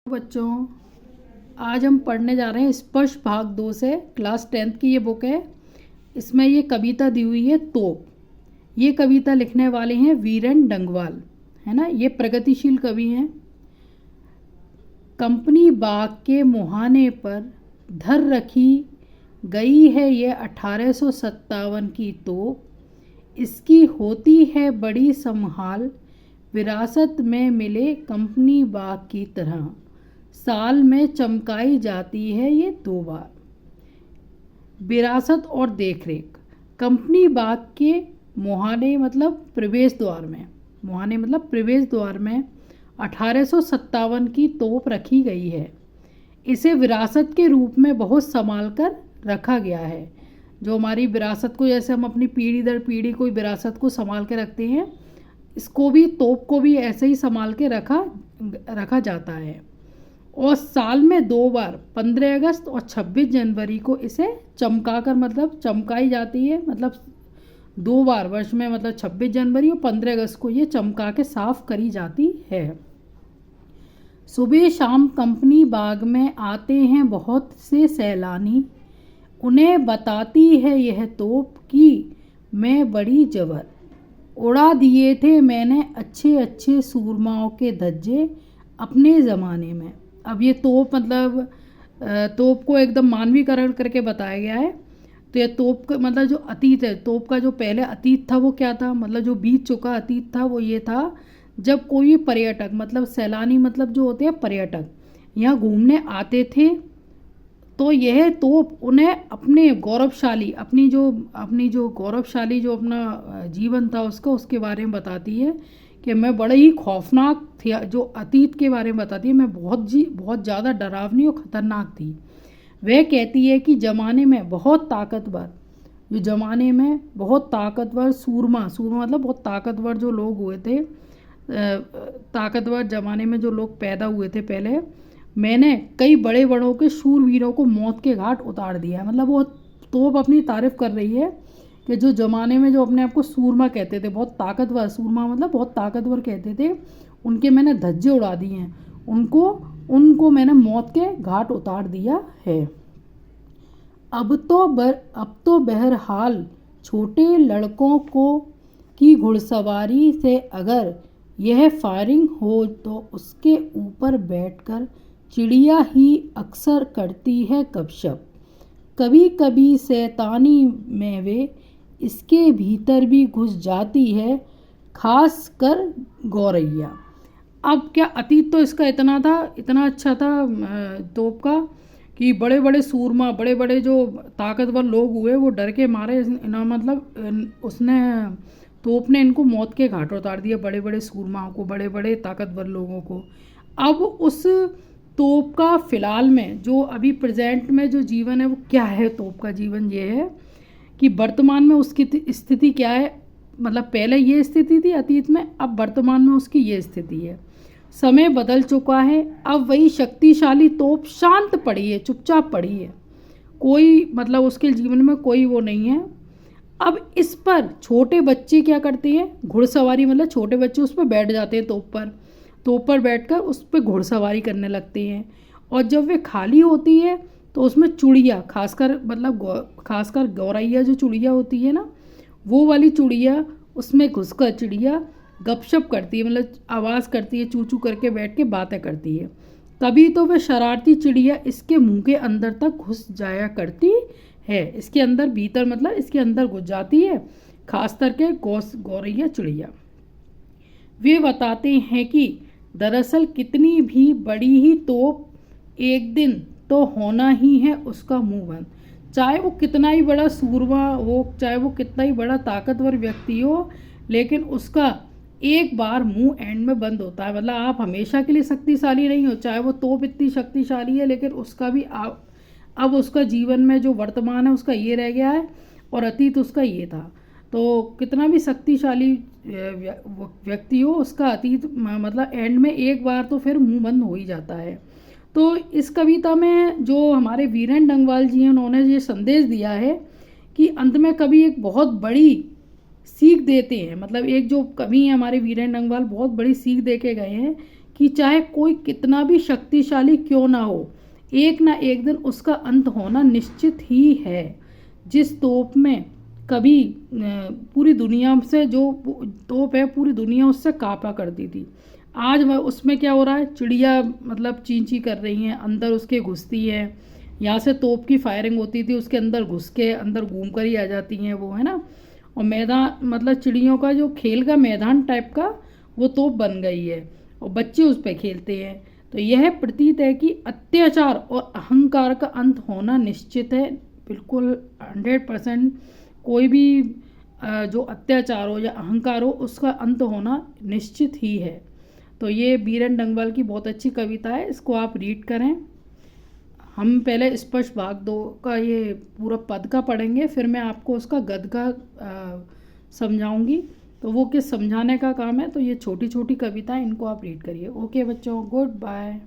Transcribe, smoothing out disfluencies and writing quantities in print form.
बच्चों, आज हम पढ़ने जा रहे हैं स्पर्श भाग 2 से। क्लास 10th की ये बुक है। इसमें ये कविता दी हुई है तोप। ये कविता लिखने वाले हैं वीरेन डंगवाल, है ना। ये प्रगतिशील कवि हैं। कंपनी बाग के मुहाने पर धर रखी गई है ये 1857 की तोप। इसकी होती है बड़ी संभाल, विरासत में मिले कंपनी बाग की तरह। साल में चमकाई जाती है ये 2 बार। विरासत और देखरेख। कंपनी बाग के मुहाने मतलब प्रवेश द्वार में, मुहाने मतलब प्रवेश द्वार में 1857 की तोप रखी गई है। इसे विरासत के रूप में बहुत संभाल कर रखा गया है। जो हमारी विरासत को, जैसे हम अपनी पीढ़ी दर पीढ़ी कोई विरासत को संभाल के रखते हैं, इसको भी, तोप को भी ऐसे ही संभाल के रखा जाता है। और साल में 2 बार 15 अगस्त और 26 जनवरी को इसे चमकाकर, मतलब चमकाई जाती है। मतलब 2 बार वर्ष में, मतलब 26 जनवरी और 15 अगस्त को ये चमका के साफ करी जाती है। सुबह शाम कंपनी बाग में आते हैं बहुत से सैलानी। उन्हें बताती है यह तोप कि मैं बड़ी जबर। उड़ा दिए थे मैंने अच्छे अच्छे सूरमाओं के धज्जे अपने ज़माने में। अब ये तोप, मतलब तोप को एकदम मानवीकरण करके बताया गया है। तो ये तोप का मतलब जो अतीत है, तोप का जो पहले अतीत था वो क्या था, मतलब जो बीत चुका अतीत था वो ये था, जब कोई पर्यटक, मतलब सैलानी, मतलब जो होते हैं पर्यटक, यहाँ घूमने आते थे, तो यह तोप उन्हें अपने गौरवशाली, अपनी जो गौरवशाली जो अपना जीवन था उसका, उसके बारे में बताती है कि मैं बड़े ही खौफनाक थी। जो अतीत के बारे में बताती है, मैं बहुत ज़्यादा डरावनी और ख़तरनाक थी। वह कहती है कि ज़माने में बहुत ताकतवर, जो ज़माने में बहुत ताकतवर सूरमा मतलब बहुत ताकतवर जो लोग हुए थे, ताकतवर ज़माने में जो लोग पैदा हुए थे पहले, मैंने कई बड़े बड़ों के शूरवीरों को मौत के घाट उतार दिया है। मतलब वो तोप अपनी तारीफ़ कर रही है कि जो ज़माने में जो अपने आप को सूरमा कहते थे, बहुत ताकतवर, सूरमा मतलब बहुत ताकतवर कहते थे, उनके मैंने धज्जे उड़ा दिए हैं, उनको मैंने मौत के घाट उतार दिया है। अब तो बहरहाल छोटे लड़कों को की घुड़सवारी से अगर यह फायरिंग हो तो उसके ऊपर बैठकर चिड़िया ही अक्सर करती है गपशप। कभी कभी शैतानी में वे इसके भीतर भी घुस जाती है, खास कर गौरैया। अब क्या, अतीत तो इसका इतना था, इतना अच्छा था तोप का, कि बड़े बड़े सूरमा, बड़े बड़े जो ताकतवर लोग हुए वो डर के मारे, मतलब उसने, तोप ने इनको मौत के घाट उतार दिया, बड़े बड़े सूरमाओं को, बड़े बड़े ताकतवर लोगों को। अब उस तोप का फ़िलहाल में जो अभी प्रेजेंट में जो जीवन है वो क्या है, तोप का जीवन ये है कि वर्तमान में उसकी स्थिति क्या है। मतलब पहले ये स्थिति थी अतीत में, अब वर्तमान में उसकी ये स्थिति है। समय बदल चुका है, अब वही शक्तिशाली तोप शांत पड़ी है, चुपचाप पड़ी है, कोई, मतलब उसके जीवन में कोई वो नहीं है। अब इस पर छोटे बच्चे क्या करते हैं, घुड़सवारी, मतलब छोटे बच्चे उस पर बैठ जाते हैं, तोप पर बैठकर उस पर घुड़सवारी करने लगते हैं। और जब वे खाली होती है तो उसमें चुड़िया, खासकर गौरैया जो चुड़िया होती है ना, वो वाली चुड़िया उसमें घुसकर चिड़िया गपशप करती है, मतलब आवाज़ करती है, चू चू करके बैठ के बातें करती है। कभी तो वह शरारती चिड़िया इसके मुंह के अंदर तक घुस जाया करती है, इसके अंदर भीतर, मतलब इसके अंदर घुस जाती है, खास करके गौरैया चिड़िया। वे बताते हैं कि दरअसल कितनी भी बड़ी ही तोप एक दिन तो होना ही है उसका मुंह बंद। चाहे वो कितना ही बड़ा सूरमा हो, चाहे वो कितना ही बड़ा ताकतवर व्यक्ति हो, लेकिन उसका एक बार मुंह एंड में बंद होता है। मतलब आप हमेशा के लिए शक्तिशाली नहीं हो, चाहे वो तोप इतनी शक्तिशाली है, लेकिन उसका भी अब उसका जीवन में जो वर्तमान है उसका ये रह गया है और अतीत उसका ये था। तो कितना भी शक्तिशाली व्यक्ति हो, उसका अतीत, मतलब एंड में एक बार तो फिर मुंह बंद हो ही जाता है। तो इस कविता में जो हमारे वीरेन डंगवाल जी हैं, उन्होंने ये संदेश दिया है कि अंत में कभी एक बहुत बड़ी सीख देते हैं। मतलब एक जो कवि हैं हमारे वीरेन डंगवाल, बहुत बड़ी सीख दे के गए हैं कि कि चाहे कोई कितना भी शक्तिशाली क्यों ना हो, एक ना एक दिन उसका अंत होना निश्चित ही है। जिस तोप में कभी पूरी दुनिया से जो तोप है, पूरी दुनिया उससे काँपा करती थी, आज वह उसमें क्या हो रहा है, चिड़िया मतलब चीं चीं कर रही हैं, अंदर उसके घुसती है। यहाँ से तोप की फायरिंग होती थी, उसके अंदर घुस के अंदर घूम कर ही आ जाती हैं वो, है ना। और मैदान मतलब चिड़ियों का जो खेल का मैदान टाइप का वो तोप बन गई है और बच्चे उस पर खेलते हैं। तो यह प्रतीत है कि अत्याचार और अहंकार का अंत होना निश्चित है, बिल्कुल 100%। कोई भी जो अत्याचार हो या अहंकार हो उसका अंत होना निश्चित ही है। तो ये बीरेन डंगवाल की बहुत अच्छी कविता है, इसको आप रीड करें। हम पहले स्पष्ट भाग 2 का ये पूरा पद का पढ़ेंगे, फिर मैं आपको उसका गद का समझाऊंगी। तो वो किस समझाने का काम है, तो ये छोटी छोटी कविताएं, इनको आप रीड करिए। ओके बच्चों, गुड बाय।